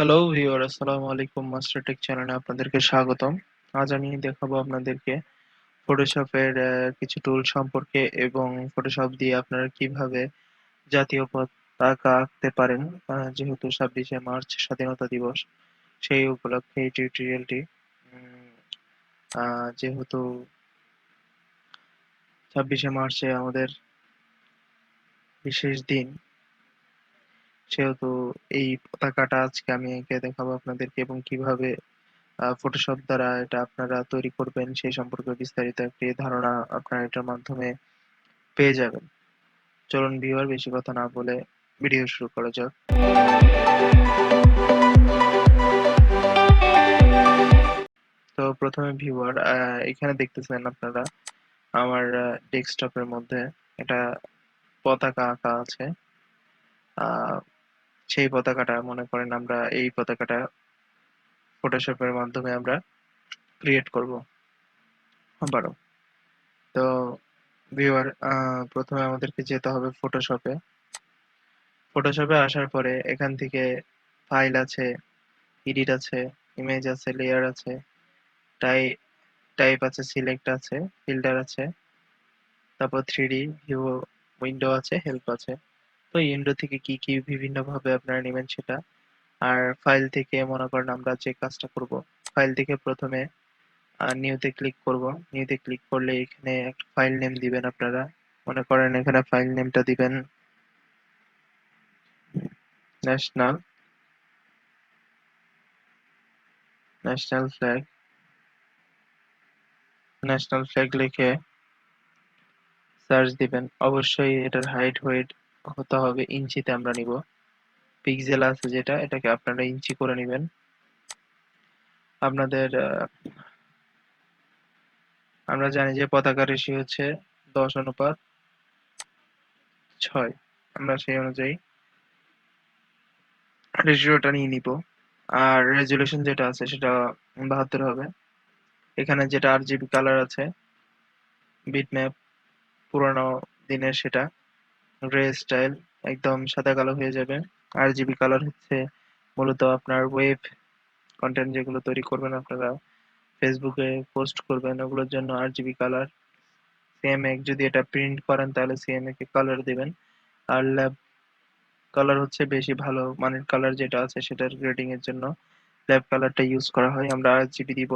Hello viewer, আসসালামু আলাইকুম। Master take চ্যানেলে আপনাদেরকে স্বাগতম। আজ আমি দেখাবো আপনাদেরকে ফটোশপের কিছু টুল সম্পর্কে এবং ফটোশপ দিয়ে আপনারা কিভাবে জাতীয় পতাকা আঁকতে পারেন। যেহেতু 26শে মার্চ স্বাধীনতা দিবস, সেই উপলক্ষে এই টিউটোরিয়ালটি। যেহেতু 26শে মার্চে আমাদের বিশেষ দিন, সেহেতু এই পতাকাটা আজকে আমি এঁকে দেখাবো আপনাদেরকে এবং কিভাবে ফটোশপ দ্বারা এটা আপনারা তৈরি করবেন সেই সম্পর্কে বিস্তারিত একটি ধারণা আপনারা এটার মাধ্যমে পেয়ে যাবেন। চলুন ভিউয়ার, বেশি কথা না বলে ভিডিও শুরু করা যাক। তো প্রথমে ভিউয়ার, এখানে দেখতেছেন আপনারা আমার ডেস্কটপের মধ্যে এটা পতাকা আঁকা আছে। আহ, সেই পতাকাটা মনে করেন আমরা এই পতাকাটা ফটোশপের মাধ্যমে আমরা ক্রিয়েট করব আবারও। তো ভিউয়ার, প্রথমে আমাদেরকে যেতে হবে ফটোশপে। ফটোশপে আসার পরে এখান থেকে ফাইল আছে, এডিট আছে, ইমেজ আছে, লেয়ার আছে, টাই টাইপ আছে, সিলেক্ট আছে, ফিল্টার আছে, তারপর 3D ভিউ উইন্ডো আছে, হেল্প আছে। তো এই উইন্ডো থেকে কি কি বিভিন্ন ভাবে আপনারা নেবেন সেটা। আর ফাইল থেকে মনে করেন আমরা যে কাজটা করব, ফাইল থেকে প্রথমে নিউতে ক্লিক করব। নিউতে ক্লিক করলে এখানে একটা ফাইল নেম দিবেন আপনারা। মনে করেন এখানে ফাইল নেমটা দিবেন national national flag. National flag লিখে সার্চ দিবেন। অবশ্যই এটার হাইট ওয়েট হতে হবে ইঞ্চিতে আমরা নিব। পিক্সেল আছে যেটা, এটাকে আপনারা ইঞ্চি করে নেবেন। আপনাদের আমরা জানি যে পতাকা রেশিও হচ্ছে 10:6। আমরা সেই অনুযায়ী রেশিওটা নিয়ে নিব। আর রেজুলেশন যেটা আছে সেটা 72 হবে। এখানে যেটা RGB কালার আছে, বিটম্যাপ পুরোনো দিনের সেটা, গ্রে স্টাইল একদম সাদা কালো হয়ে যাবে। RGB কালার হচ্ছে মূলত আপনার ওয়েব কন্টেন্ট যেগুলো তৈরি করবেন আপনারা, ফেসবুকে পোস্ট করবেন, ওগুলোর জন্য RGB কালার। সিএমএ যদি এটা প্রিন্ট করেন তাহলে সিএমএ কে কালার দিবেন। আর ল্যাব কালার হচ্ছে বেশি ভালো মানের কালার যেটা আছে সেটার গ্রেডিং এর জন্য ল্যাব কালারটা ইউজ করা হয়। আমরা RGB দিব।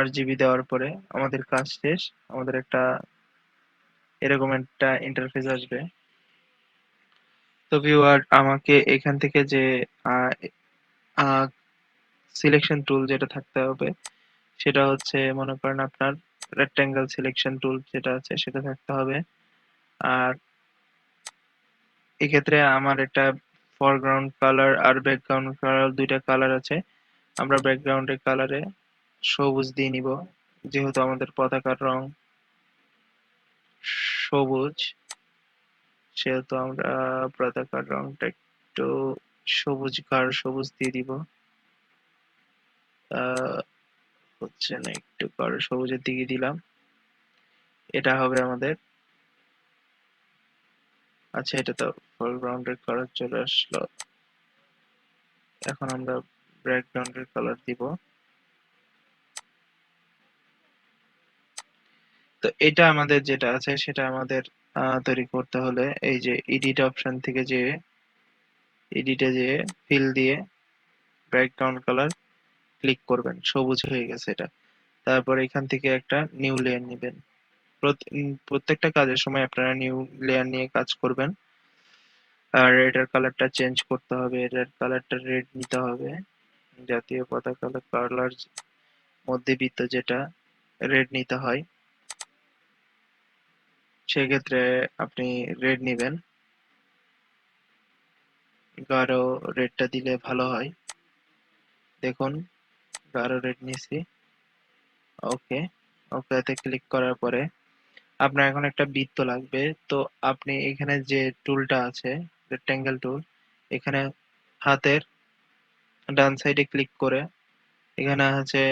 RGB দেওয়ার পরে আমাদের কাজ শেষ। আমাদের একটা এরকম একটা ইন্টারফেস আসবে। তো ভিউয়ার, আমাকে এখান থেকে যে সিলেকশন টুল যেটা থাকতে হবে সেটা হচ্ছে মনে করেন আপনার রেক্টেঙ্গেল সিলেকশন টুল যেটা আছে সেটা থাকতে হবে। আর এক্ষেত্রে আমার একটা ফরগ্রাউন্ড কালার আর ব্যাকগ্রাউন্ড কালার, দুইটা কালার আছে। আমরা ব্যাকগ্রাউন্ডের কালারে সবুজ দিয়ে নিব, যেহেতু আমাদের পতাকার রং সবুজ, সেহেতু আমরা পতাকার রংটা একটু সবুজ, গাঢ় সবুজ দিয়ে দিব। আহ হচ্ছে না, একটু গাঢ় সবুজের দিকে দিলাম। এটা হবে আমাদের। আচ্ছা, এটা তো ফরগ্রাউন্ডের কালার চলে আসলো। এখন আমরা ব্যাকগ্রাউন্ডের কালার দিব। তো এটা আমাদের যেটা আছে সেটা আমাদের তৈরি করতে হলে এই যে এডিট অপশন থেকে যে এডিটে যে ফিল দিয়ে ব্যাকগ্রাউন্ড কালার ক্লিক করবেন, সবুজ হয়ে গেছে এটা। তারপর এখান থেকে একটা নিউ লেয়ার নেবেন। প্রত্যেকটা কাজের সময় আপনারা নিউ লেয়ার নিয়ে কাজ করবেন। আর এটার কালারটা চেঞ্জ করতে হবে, এটার কালারটা রেড নিতে হবে। জাতীয় পতাকা কালার মধ্যবিত্ত যেটা রেড নিতে হয়, সেক্ষেত্রে আপনি রেড নিবেন। গাঢ় রেডটা দিলে ভালো হয়। দেখুন, গাঢ় রেড নিছি। ওকে, ওকেতে ক্লিক করার পরে আপনার এখন একটা বৃত্ত লাগবে। তো আপনি এখানে যে টুলটা আছে, রেক্টেঙ্গেল টুল, এখানে হাতের ডান সাইডে ক্লিক করে এখানে আছে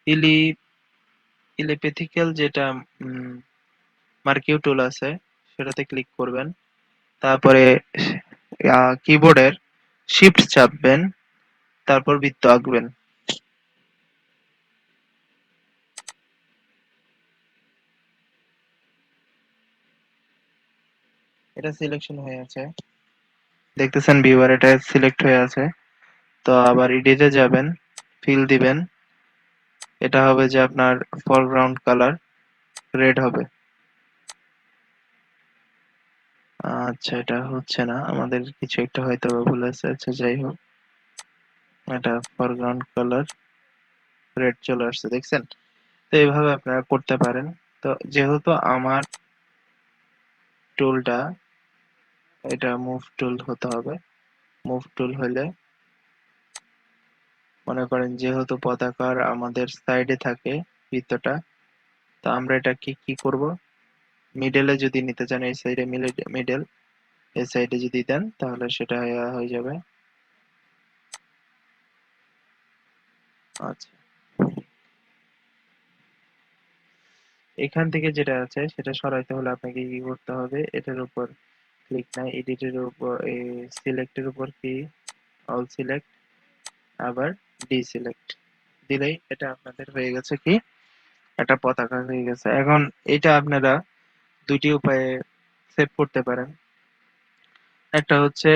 ইলি ইলিপ্যাথিক্যাল যেটা মার্কিউ টুল আছে সেটাতে ক্লিক করবেন। তারপরে কিবোর্ডের শিফট চাপবেন, তারপর বৃত্ত আঁকবেন। এটা সিলেকশন হয়ে আছে, দেখতেছেন ভিউয়ার এটা সিলেক্ট হয়ে আছে। তো আবার এডিটে যাবেন, ফিল দিবেন, এটা হবে যে আপনার ফরগ্রাউন্ড কালার রেড হবে। আচ্ছা, এটা হচ্ছে না, আমাদের কিছু একটা হয়তো ভুল আছে। আচ্ছা যাই হোক, এটা ফরগ্রাউন্ড কালার রেড চলে আসছে, দেখছেন? তো এইভাবে আপনারা করতে পারেন। তো যেহেতু আমার টুলটা, এটা মুভ টুল হতে হবে। মুভ টুল হলে মনে করেন যেহেতু পতাকার আমাদের সাইডে থাকে বৃত্তটা, তো আমরা এটা কি করব, মিডলে যদি নিতে চান, এই সাইডে মিডল, এই সাইডে যদি দেন তাহলে সেটা হয়ে যাবে। আচ্ছা, এখান থেকে যেটা আছে সেটা সরাইতে হলে আপনাকে কি করতে হবে, এটার উপর ক্লিক নাই, এডিটের উপর এই সিলেক্টের উপর কি অল সিলেক্ট, আবার ডিসিলেক্ট দিলেই এটা আপনাদের হয়ে গেছে কি একটা পতাকা হয়ে গেছে। এখন এটা আপনারা দুইটি উপায়ে সেভ করতে পারেন। একটা হচ্ছে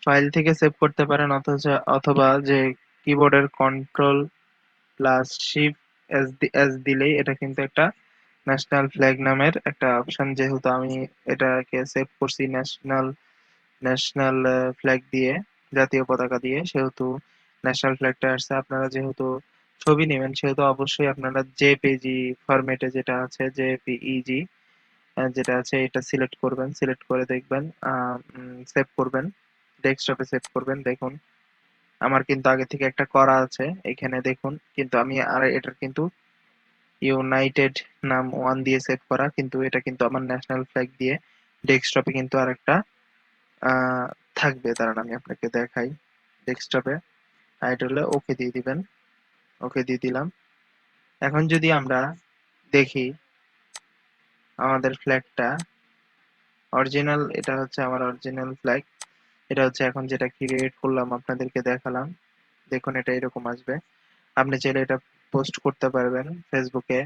ফাইল থেকে সেভ করতে পারেন, অথবা যে কিবোর্ডের কন্ট্রোল প্লাস শিফট এস দিলেই এটা কিন্তু একটা ন্যাশনাল ফ্ল্যাগ নামের একটা অপশন, যেহেতু আমি এটাকে সেভ করছি ন্যাশনাল ফ্ল্যাগ দিয়ে, জাতীয় পতাকা দিয়ে, সেহেতু ন্যাশনাল ফ্ল্যাগটা আসছে। আপনারা যেহেতু ছবি নেবেন সেহেতু অবশ্যই আপনারা জেপিজি ফরম্যাটে যেটা আছে, জেপিইজি যেটা আছে এটা সিলেক্ট করবেন, সিলেক্ট করে দেখবেন সেভ করবেন, ডেস্কটপে সেভ করবেন। দেখুন আমার কিন্তু আগে থেকে একটা করা আছে এখানে, দেখুন কিন্তু আমি আর এটার কিন্তু ইউনাইটেড নাম 1 দিয়ে সেভ করা, কিন্তু এটা কিন্তু আমার ন্যাশনাল ফ্ল্যাগ দিয়ে ডেস্কটপে কিন্তু আরেকটা আহ, থাকবে। দাঁড়ান আমি আপনাকে দেখাই। ডেস্কটপে টাইটেলে ওকে দিয়ে দিবেন, ওকে দিয়ে দিলাম। এখন যদি আমরা দেখি আমাদের ফ্ল্যাগটা অরিজিনাল, এটা হচ্ছে আমার অরিজিনাল ফ্ল্যাগ। এটা হচ্ছে এখন যেটা ক্রিয়েট করলাম আপনাদেরকে দেখালাম, দেখুন এটা এরকম আসবে। আপনি চাইলে এটা পোস্ট করতে পারবেন ফেসবুকে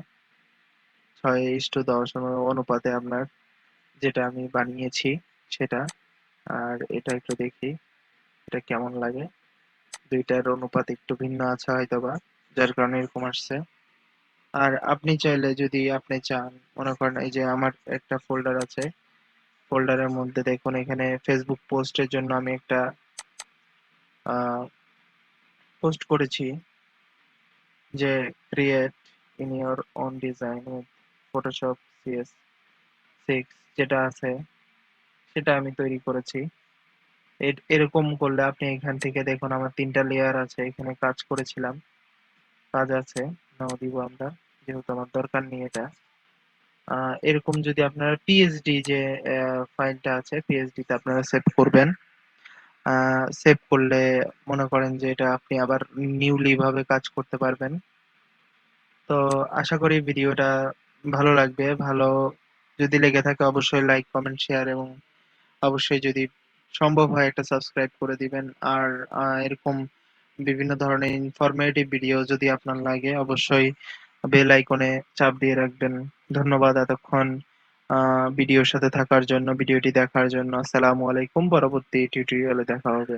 6:10 অনুপাতে, আপনার যেটা আমি বানিয়েছি সেটা। আর এটা একটু দেখি এটা কেমন লাগে, দুইটার অনুপাত একটু ভিন্ন আছে হয়তোবা, যার কারণে এরকম আসছে। আর আপনি চাইলে যদি আপনি চান, মনে করেন এই যে আমার একটা ফোল্ডার আছে, ফোল্ডারের মধ্যে দেখুন এখানে ফেসবুক পোস্টের জন্য আমি একটা পোস্ট করেছি যে create in your own design with Photoshop CS6 যেটা আছে সেটা আমি তৈরি করেছি। এরকম করলে আপনি এখান থেকে দেখুন আমার 3টা লেয়ার আছে, এখানে কাজ করেছিলাম, কাজ আছে, নাও দিব আমরা, যেহেতু আমার দরকার নেই এটা। এরকম যদি আপনারা পিএসডি যে ফাইলটা আছে, পিএসডি তে আপনারা সেভ করবেন। সেভ করলে মনে করেন যে এটা আপনি আবার নিউলি ভাবে কাজ করতে পারবেন। তো আশা করি ভিডিওটা ভালো লাগবে। ভালো যদি লেগে থাকে অবশ্যই লাইক, কমেন্ট, শেয়ার এবং অবশ্যই যদি সম্ভব হয় একটা সাবস্ক্রাইব করে দিবেন। আর এরকম বিভিন্ন ধরনের ইনফরমেটিভ ভিডিও যদি আপনার লাগে অবশ্যই বেল আইকনে চাপ দিয়ে রাখবেন। ধন্যবাদ এতক্ষণ ভিডিওর সাথে থাকার জন্য, ভিডিওটি দেখার জন্য। আসসালামু আলাইকুম, পরবর্তী টিউটোরিয়ালে দেখা হবে।